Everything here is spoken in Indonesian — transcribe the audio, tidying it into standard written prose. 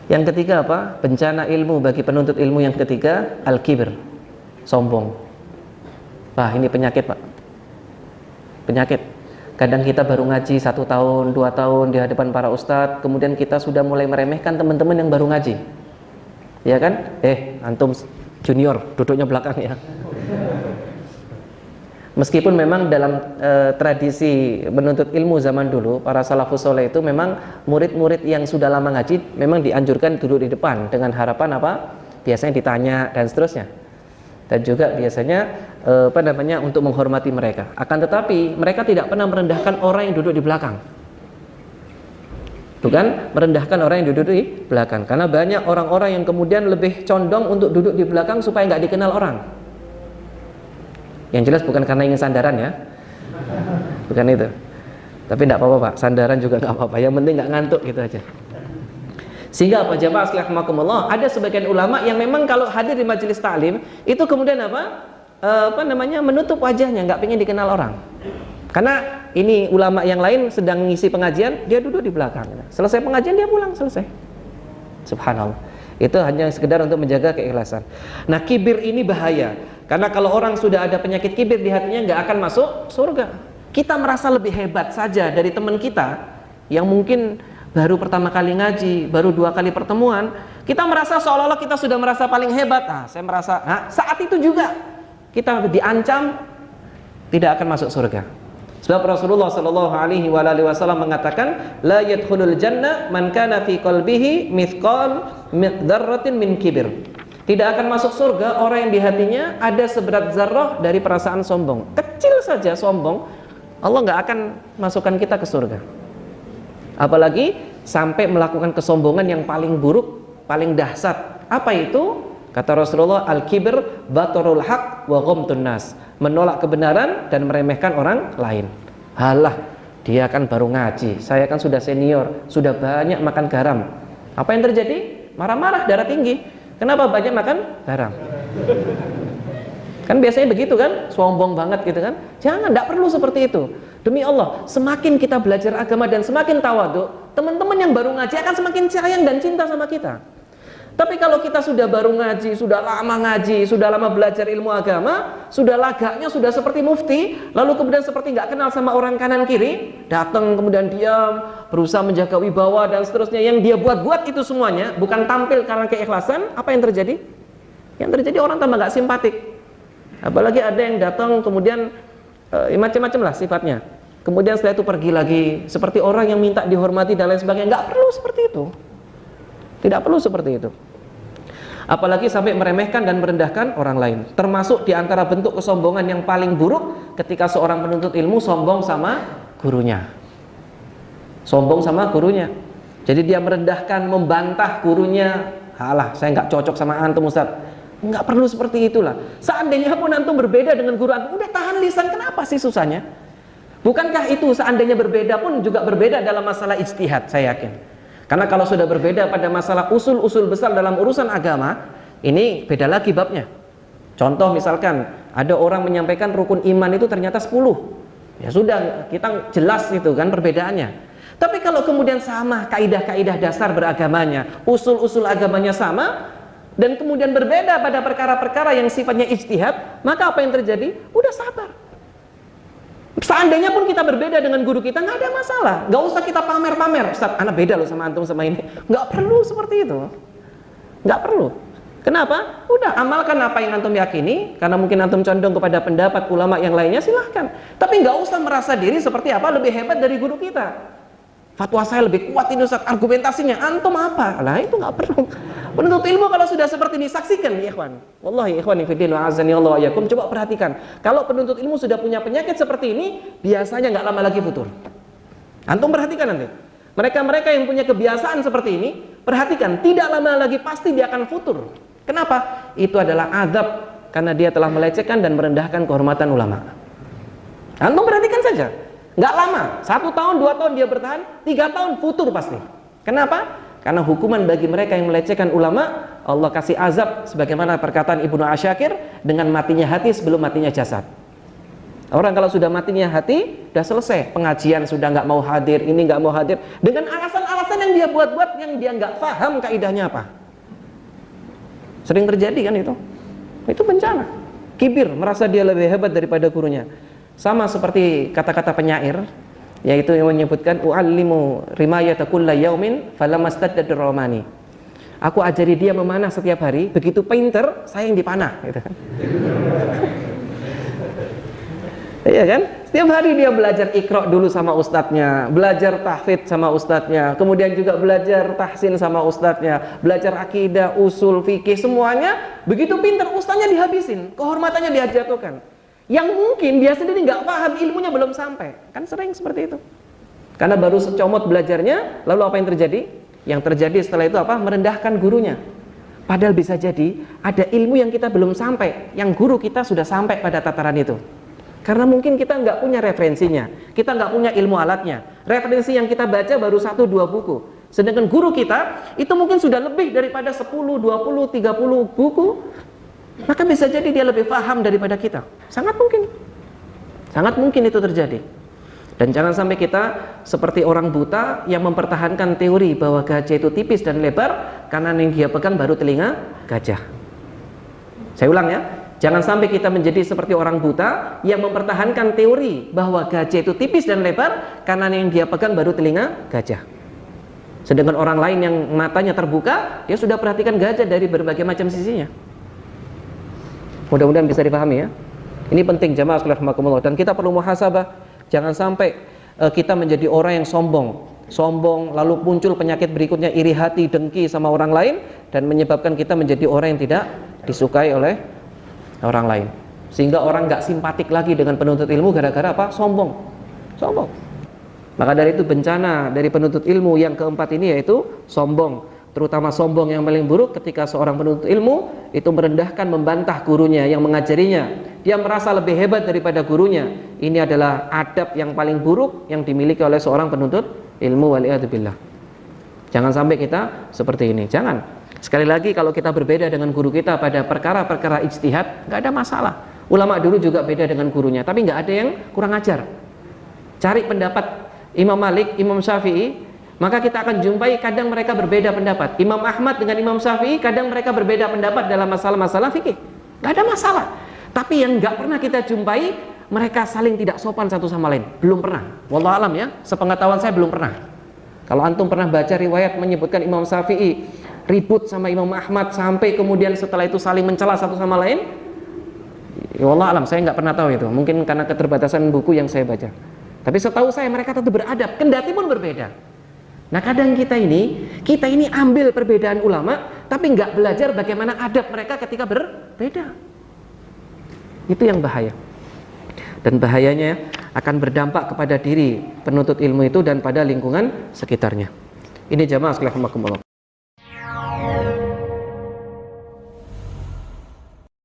Yang ketiga apa? Bencana ilmu bagi penuntut ilmu yang ketiga, al-kibr, sombong. Wah, ini penyakit, Pak. Penyakit. Kadang kita baru ngaji 1 tahun, 2 tahun di hadapan para ustadz, kemudian kita sudah mulai meremehkan teman-teman yang baru ngaji. Ya kan? Antum junior, duduknya belakang ya. Meskipun memang dalam tradisi menuntut ilmu zaman dulu, para salafus soleh itu memang murid-murid yang sudah lama ngaji memang dianjurkan duduk di depan dengan harapan apa? Biasanya ditanya dan seterusnya. Dan juga biasanya untuk menghormati mereka. Akan tetapi mereka tidak pernah merendahkan orang yang duduk di belakang. Bukan merendahkan orang yang duduk di belakang. Karena banyak orang-orang yang kemudian lebih condong untuk duduk di belakang supaya nggak dikenal orang. Yang jelas bukan karena ingin sandaran ya, bukan itu. Tapi tidak apa-apa Pak, sandaran juga nggak apa-apa. Yang penting nggak ngantuk gitu aja. Sehingga apa jamaah sekalian rahimakumullah, ada sebagian ulama yang memang kalau hadir di majelis taklim itu kemudian menutup wajahnya, nggak pengen dikenal orang. Karena ini ulama yang lain sedang ngisi pengajian, dia duduk di belakang. Selesai pengajian dia pulang, selesai. Subhanallah. Itu hanya sekedar untuk menjaga keikhlasan. Nah, kibir ini bahaya. Karena kalau orang sudah ada penyakit kibir di hatinya, nggak akan masuk surga. Kita merasa lebih hebat saja dari teman kita yang mungkin baru pertama kali ngaji, baru 2 kali pertemuan, kita merasa seolah-olah kita sudah merasa paling hebat. Saat itu juga kita diancam tidak akan masuk surga. Sebab Rasulullah Shallallahu Alaihi Wasallam mengatakan, la yadkhulul jannah man kana fi qalbihi mithqal dzarratin min kibir. Tidak akan masuk surga orang yang di hatinya ada seberat zarrah dari perasaan sombong. Kecil saja sombong, Allah nggak akan masukkan kita ke surga. Apalagi sampai melakukan kesombongan yang paling buruk, paling dahsyat. Apa itu? Kata Rasulullah, al-kibr batarul haq wa ghamtun nas. Menolak kebenaran dan meremehkan orang lain. Halah, dia kan baru ngaji, saya kan sudah senior, sudah banyak makan garam. Apa yang terjadi? Marah-marah, darah tinggi. Kenapa banyak makan garam? Kan biasanya begitu kan, sombong banget gitu kan. Jangan, tidak perlu seperti itu. Demi Allah, semakin kita belajar agama dan semakin tawadhu, teman-teman yang baru ngaji akan semakin sayang dan cinta sama kita. Tapi kalau kita sudah baru ngaji, sudah lama belajar ilmu agama, sudah lagaknya sudah seperti mufti, lalu kemudian seperti nggak kenal sama orang kanan kiri, datang kemudian diam, berusaha menjaga wibawa dan seterusnya, yang dia buat-buat itu semuanya bukan tampil karena keikhlasan, apa yang terjadi? Yang terjadi orang tambah nggak simpatik. Apalagi ada yang datang kemudian macam-macam lah sifatnya. Kemudian setelah itu pergi lagi seperti orang yang minta dihormati dan lain sebagainya. Nggak perlu seperti itu. Tidak perlu seperti itu. Apalagi sampai meremehkan dan merendahkan orang lain. Termasuk di antara bentuk kesombongan yang paling buruk ketika seorang penuntut ilmu sombong sama gurunya. Sombong sama gurunya. Jadi dia merendahkan, membantah gurunya. Halah, saya nggak cocok sama antum Ustaz. Nggak perlu seperti itulah. Seandainya pun antum berbeda dengan guru antum, udah tahan lisan, kenapa sih susahnya? Bukankah itu seandainya berbeda pun juga berbeda dalam masalah ijtihad, saya yakin. Karena kalau sudah berbeda pada masalah usul-usul besar dalam urusan agama, ini beda lagi babnya. Contoh misalkan, ada orang menyampaikan rukun iman itu ternyata 10. Ya sudah, kita jelas itu kan perbedaannya. Tapi kalau kemudian sama kaidah-kaidah dasar beragamanya, usul-usul agamanya sama, dan kemudian berbeda pada perkara-perkara yang sifatnya ijtihad, maka apa yang terjadi? Udah sabar. Seandainya pun kita berbeda dengan guru kita, nggak ada masalah. Nggak usah kita pamer-pamer. Ustaz, anak beda loh sama antum sama ini. Nggak perlu seperti itu. Nggak perlu. Kenapa? Udah amalkan apa yang antum yakini. Karena mungkin antum condong kepada pendapat ulama yang lainnya, silahkan. Tapi nggak usah merasa diri seperti apa lebih hebat dari guru kita. Fatwa saya lebih kuat ini Ustaz, argumentasinya. Antum apa? Lah itu nggak perlu. Penuntut ilmu kalau sudah seperti ini, saksikan ya ikhwan. Wallahi ikhwan fiddin wa azani Allah wa yakum. Coba perhatikan. Kalau penuntut ilmu sudah punya penyakit seperti ini, biasanya nggak lama lagi futur. Antum perhatikan nanti. Mereka-mereka yang punya kebiasaan seperti ini, perhatikan, tidak lama lagi pasti dia akan futur. Kenapa? Itu adalah azab karena dia telah melecehkan dan merendahkan kehormatan ulama. Antum perhatikan saja. Nggak lama, 1 tahun, 2 tahun dia bertahan, 3 tahun futur pasti. Kenapa? Karena hukuman bagi mereka yang melecehkan ulama, Allah kasih azab sebagaimana perkataan Ibnu Asyakir, dengan matinya hati sebelum matinya jasad. Orang kalau sudah matinya hati, sudah selesai. Pengajian sudah nggak mau hadir, ini nggak mau hadir, dengan alasan-alasan yang dia buat-buat, yang dia nggak paham kaidahnya apa. Sering terjadi kan itu. Itu bencana. Kibir, merasa dia lebih hebat daripada gurunya. Sama seperti kata-kata penyair, yaitu yang menyebutkan u'allimu rimayata kulla yaumin falamastadad ramani. Aku ajari dia memanah setiap hari, begitu pinter saya yang dipanah, gitu kan. Iya kan? Setiap hari dia belajar Iqra dulu sama ustadznya, belajar tahfidz sama ustadznya, kemudian juga belajar tahsin sama ustadznya, belajar akidah, usul, fikih, semuanya. Begitu pinter, ustadznya dihabisin, kehormatannya dijatuhkan. Yang mungkin dia sendiri nggak paham, ilmunya belum sampai. Kan sering seperti itu. Karena baru secomot belajarnya, lalu apa yang terjadi? Yang terjadi setelah itu apa? Merendahkan gurunya. Padahal bisa jadi ada ilmu yang kita belum sampai, yang guru kita sudah sampai pada tataran itu. Karena mungkin kita nggak punya referensinya, kita nggak punya ilmu alatnya. Referensi yang kita baca baru 1-2 buku. Sedangkan guru kita itu mungkin sudah lebih daripada 10, 20, 30 buku. Maka bisa jadi dia lebih paham daripada kita. Sangat mungkin. Sangat mungkin itu terjadi. Dan jangan sampai kita seperti orang buta yang mempertahankan teori bahwa gajah itu tipis dan lebar, karena yang dia pegang baru telinga gajah. Saya ulang ya. Jangan sampai kita menjadi seperti orang buta yang mempertahankan teori bahwa gajah itu tipis dan lebar karena yang dia pegang baru telinga gajah. Sedangkan orang lain yang matanya terbuka, dia sudah perhatikan gajah dari berbagai macam sisinya. Mudah-mudahan bisa dipahami ya. Ini penting jamaah sekalian rahimakumullah, dan kita perlu muhasabah. Jangan sampai kita menjadi orang yang sombong lalu muncul penyakit berikutnya, iri hati, dengki sama orang lain, dan menyebabkan kita menjadi orang yang tidak disukai oleh orang lain, sehingga orang nggak simpatik lagi dengan penuntut ilmu gara-gara apa? Sombong. Maka dari itu bencana dari penuntut ilmu yang keempat ini yaitu sombong, terutama sombong yang paling buruk ketika seorang penuntut ilmu itu merendahkan, membantah gurunya yang mengajarinya. Dia merasa lebih hebat daripada gurunya. Ini adalah adab yang paling buruk yang dimiliki oleh seorang penuntut ilmu, waliyadzubillah. Jangan sampai kita seperti ini, jangan. Sekali lagi, kalau kita berbeda dengan guru kita pada perkara-perkara ijtihad, nggak ada masalah. Ulama dulu juga beda dengan gurunya, tapi nggak ada yang kurang ajar. Cari pendapat Imam Malik, Imam Syafi'i, maka kita akan jumpai kadang mereka berbeda pendapat. Imam Ahmad dengan Imam Syafi'i, kadang mereka berbeda pendapat dalam masalah-masalah fikih. Nggak ada masalah. Tapi yang nggak pernah kita jumpai, mereka saling tidak sopan satu sama lain. Belum pernah. Wallahu alam ya, sepengetahuan saya belum pernah. Kalau antum pernah baca riwayat menyebutkan Imam Syafi'i ribut sama Imam Ahmad sampai kemudian setelah itu saling mencela satu sama lain, ya wallahu alam, saya nggak pernah tahu itu. Mungkin karena keterbatasan buku yang saya baca. Tapi setahu saya mereka tetap beradab, kendati pun berbeda. Nah kadang kita ini ambil perbedaan ulama, tapi nggak belajar bagaimana adab mereka ketika berbeda. Itu yang bahaya. Dan bahayanya akan berdampak kepada diri penuntut ilmu itu dan pada lingkungan sekitarnya. Ini jamaah sekalian rahimakumullah.